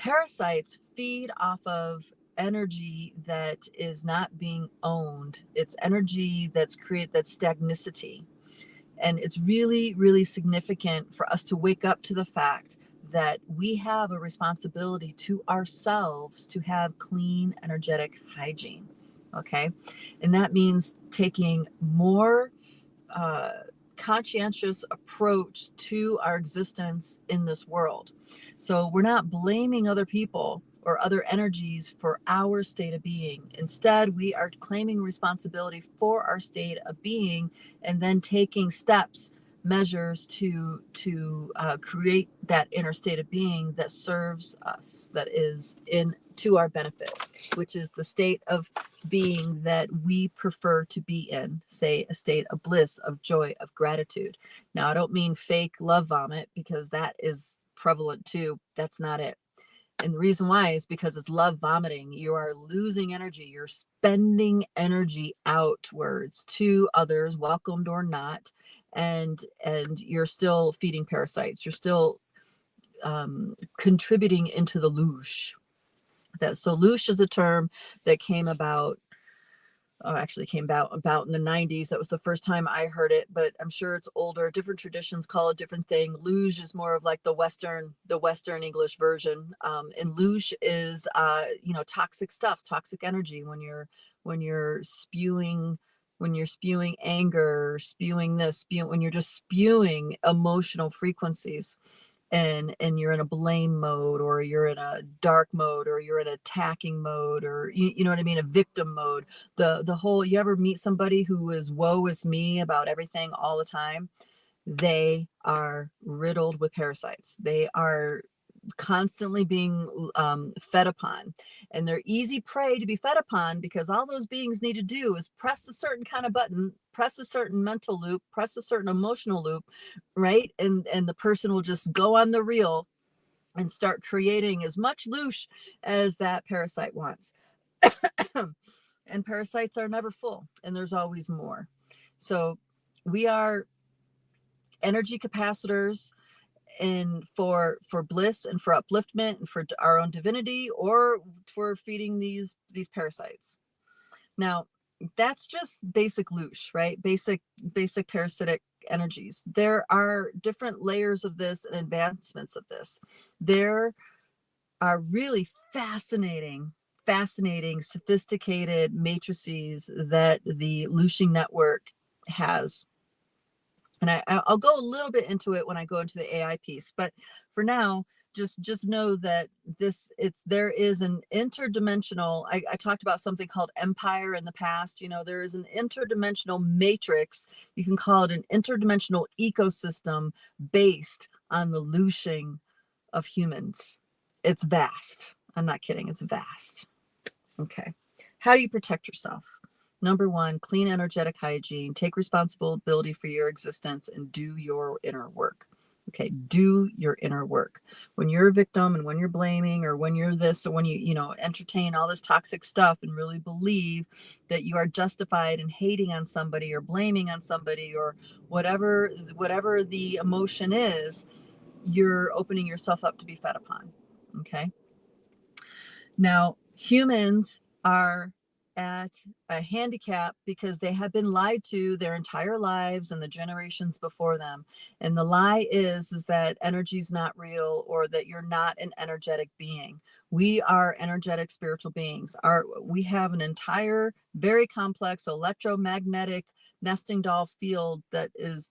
Parasites feed off of energy that is not being owned. It's energy that's stagnicity. And it's really, really significant for us to wake up to the fact that we have a responsibility to ourselves to have clean, energetic hygiene. Okay. And that means taking more uh, conscientious approach to our existence in this world. So we're not blaming other people or other energies for our state of being. Instead, we are claiming responsibility for our state of being and then taking steps, measures to create that inner state of being that serves us, that is in to our benefit, which is the state of being that we prefer to be in, say a state of bliss, of joy, of gratitude. Now, I don't mean fake love vomit, because that is prevalent too. That's not it. And the reason why is because it's love vomiting. You are losing energy. You're spending energy outwards to others, welcomed or not, and you're still feeding parasites. You're still contributing into the loosh. So loosh is a term that came about, actually came about in the 90s. That was the first time I heard it, but I'm sure it's older. Different traditions call it different thing. Luge is more of like the Western English version. And loosh is, toxic stuff, toxic energy. When you're spewing anger, spewing this, when you're just spewing emotional frequencies, and you're in a blame mode, or you're in a dark mode, or you're in attacking mode, or you know what I mean, a victim mode. The whole, you ever meet somebody who is woe is me about everything all the time? They are riddled with parasites. They are constantly being fed upon, and they're easy prey to be fed upon, because all those beings need to do is press a certain kind of button, press a certain mental loop, press a certain emotional loop, right? And the person will just go on the reel and start creating as much loosh as that parasite wants. And parasites are never full, and there's always more. So we are energy capacitors, and for bliss and for upliftment and for our own divinity, or for feeding these parasites. Now, that's just basic loosh, right? Basic parasitic energies. There are different layers of this and advancements of this. There are really fascinating, sophisticated matrices that the looshing network has. And I'll go a little bit into it when I go into the AI piece, but for now, just know that there is an interdimensional, I talked about something called empire in the past. There is an interdimensional matrix. You can call it an interdimensional ecosystem based on the looshing of humans. It's vast. I'm not kidding. It's vast. Okay. How do you protect yourself? Number one, clean energetic hygiene. Take responsibility for your existence and do your inner work. Okay, do your inner work. When you're a victim, and when you're blaming, or when you're this, or when you entertain all this toxic stuff and really believe that you are justified in hating on somebody or blaming on somebody, or whatever the emotion is, you're opening yourself up to be fed upon. Okay. Now, humans are at a handicap because they have been lied to their entire lives and the generations before them. And the lie is that energy is not real, or that you're not an energetic being. We are energetic spiritual beings. We have an entire, very complex electromagnetic nesting doll field that is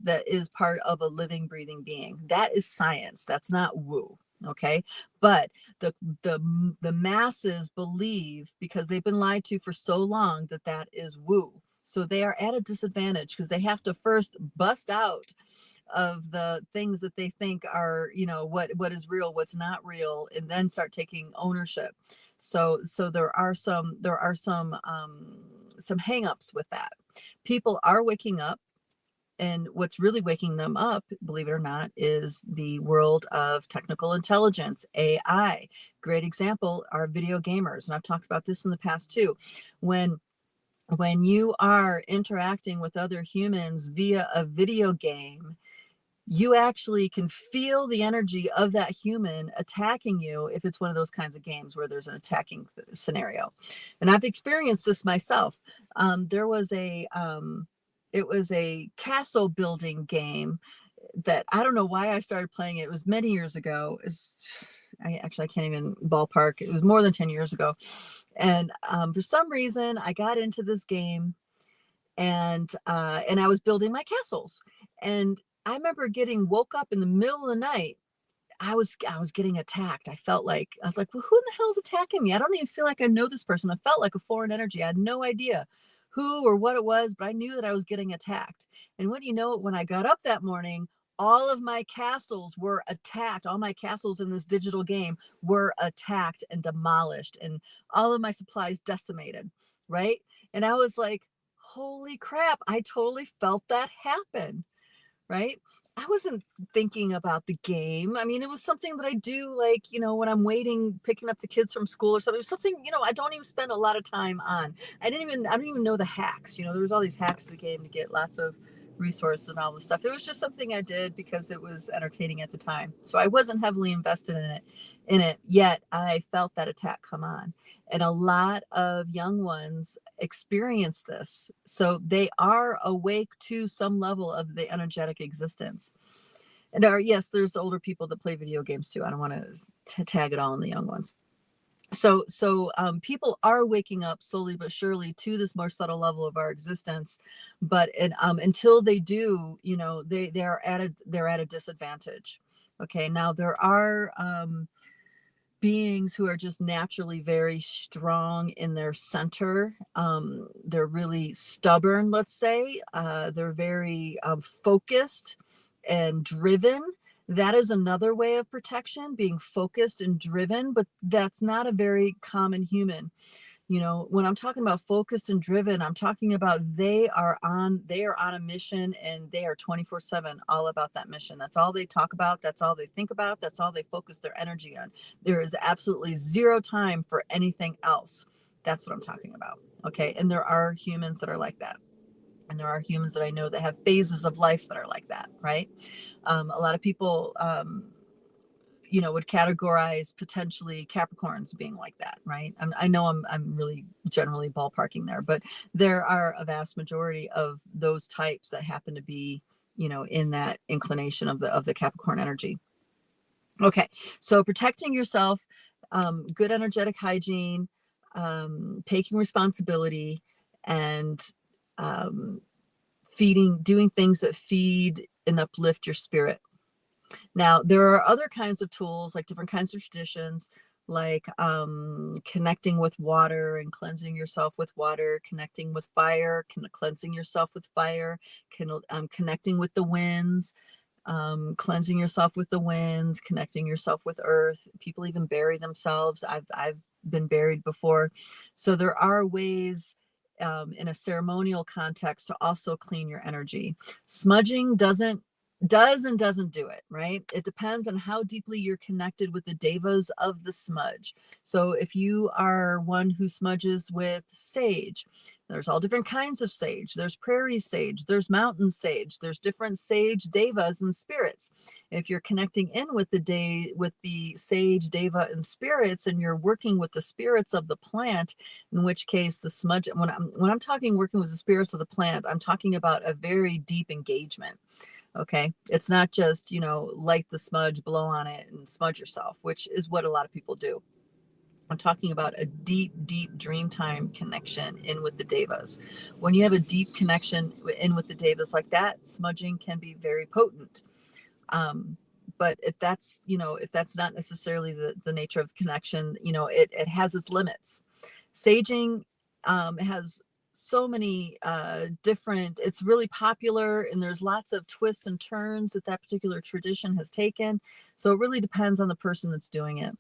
part of a living, breathing being. That is science. That's not woo. Okay. But the masses believe, because they've been lied to for so long, that is woo. So they are at a disadvantage, because they have to first bust out of the things that they think are, what is real, what's not real, and then start taking ownership. So there are some hangups with that. People are waking up. And what's really waking them up, believe it or not, is the world of technical intelligence, AI. Great example are video gamers. And I've talked about this in the past too. When you are interacting with other humans via a video game, you actually can feel the energy of that human attacking you if it's one of those kinds of games where there's an attacking scenario. And I've experienced this myself. There was it was a castle building game that I don't know why I started playing it. It was many years ago. I can't even ballpark. It was more than 10 years ago. And for some reason, I got into this game, and I was building my castles. And I remember getting woke up in the middle of the night. I was getting attacked. I was like, well, who in the hell is attacking me? I don't even feel like I know this person. I felt like a foreign energy. I had no idea who or what it was, but I knew that I was getting attacked. And what do you know, when I got up that morning, all of my castles were attacked. All my castles in this digital game were attacked and demolished, and all of my supplies decimated, right? And I was like, holy crap, I totally felt that happen, right? I wasn't thinking about the game. I mean, it was something that I do, like, when I'm waiting, picking up the kids from school or something. It was something, I don't even spend a lot of time on. I didn't even know the hacks. There was all these hacks of the game to get lots of resources and all this stuff. It was just something I did because it was entertaining at the time. So I wasn't heavily invested in it, yet I felt that attack come on. And a lot of young ones experience this. So they are awake to some level of the energetic existence. And yes, there's older people that play video games too. I don't want to tag it all in the young ones. So people are waking up slowly but surely to this more subtle level of our existence, but until they do, they're at a disadvantage. Okay, now there are beings who are just naturally very strong in their center. They're really stubborn, let's say. They're very focused and driven. That is another way of protection, being focused and driven, but that's not a very common human. When I'm talking about focused and driven, I'm talking about they are on a mission, and they are 24/7 all about that mission. That's all they talk about. That's all they think about. That's all they focus their energy on. There is absolutely zero time for anything else. That's what I'm talking about. Okay. And there are humans that are like that. And there are humans that I know that have phases of life that are like that. Right. A lot of people, would categorize potentially Capricorns being like that, right? I know I'm really generally ballparking there, but there are a vast majority of those types that happen to be, in that inclination of the Capricorn energy. Okay, so protecting yourself, good energetic hygiene, taking responsibility, and doing things that feed and uplift your spirit. Now, there are other kinds of tools, like different kinds of traditions, like connecting with water and cleansing yourself with water, connecting with fire, cleansing yourself with fire, connecting with the winds, cleansing yourself with the winds, connecting yourself with earth. People even bury themselves. I've been buried before. So there are ways in a ceremonial context to also clean your energy. Smudging doesn't do it, right? It depends on how deeply you're connected with the devas of the smudge. So if you are one who smudges with sage, there's all different kinds of sage. There's prairie sage, there's mountain sage, there's different sage devas and spirits. If you're connecting in with the sage deva and spirits, and you're working with the spirits of the plant, in which case the smudge, when I'm talking working with the spirits of the plant, I'm talking about a very deep engagement. Okay. It's not just, light the smudge, blow on it, and smudge yourself, which is what a lot of people do. I'm talking about a deep, deep dreamtime connection in with the devas. When you have a deep connection in with the devas like that, smudging can be very potent. But if that's not necessarily the nature of the connection, it has its limits. Saging has so many different, it's really popular, and there's lots of twists and turns that particular tradition has taken. So it really depends on the person that's doing it.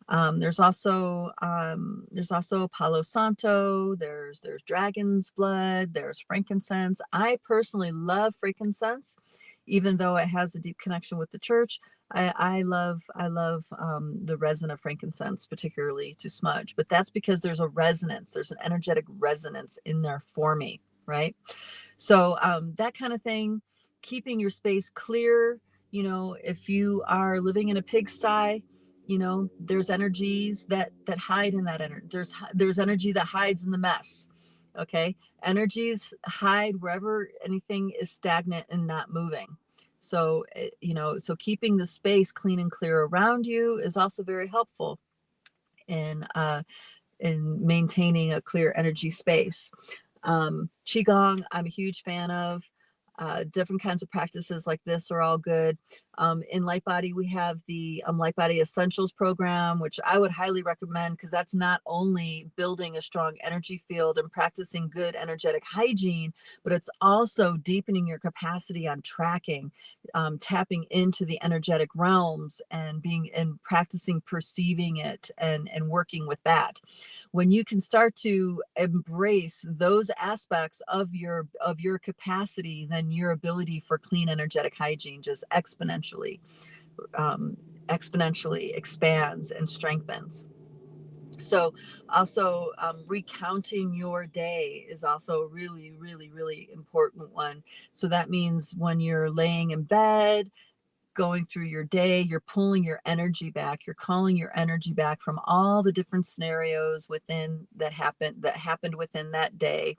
There's also Palo Santo, there's dragon's blood, there's frankincense. I personally love frankincense, even though it has a deep connection with the church. I love the resin of frankincense, particularly to smudge, but that's because there's an energetic resonance in there for me, right? So that kind of thing. keeping your space clear. If you are living in a pigsty, there's energies that hide in that energy. There's energy that hides in the mess. Okay. Energies hide wherever anything is stagnant and not moving. So, so keeping the space clean and clear around you is also very helpful in maintaining a clear energy space. Qigong, I'm a huge fan of. Different kinds of practices like this are all good. In Light Body, we have the Light Body Essentials program, which I would highly recommend, because that's not only building a strong energy field and practicing good energetic hygiene, but it's also deepening your capacity on tracking, tapping into the energetic realms and practicing perceiving it and working with that. When you can start to embrace those aspects of your capacity, then your ability for clean energetic hygiene just exponentially expands and strengthens. So also, recounting your day is also a really, really, really important one. So that means when you're laying in bed, going through your day, you're pulling your energy back, you're calling your energy back from all the different scenarios within that happened within that day,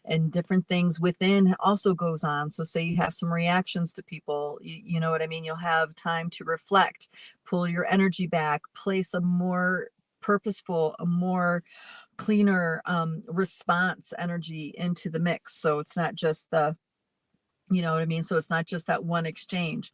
and different things within also goes on. So say you have some reactions to people, you know what I mean? You'll have time to reflect, pull your energy back, place a more purposeful, a more cleaner response energy into the mix. So it's not just the, you know what I mean? So it's not just that one exchange.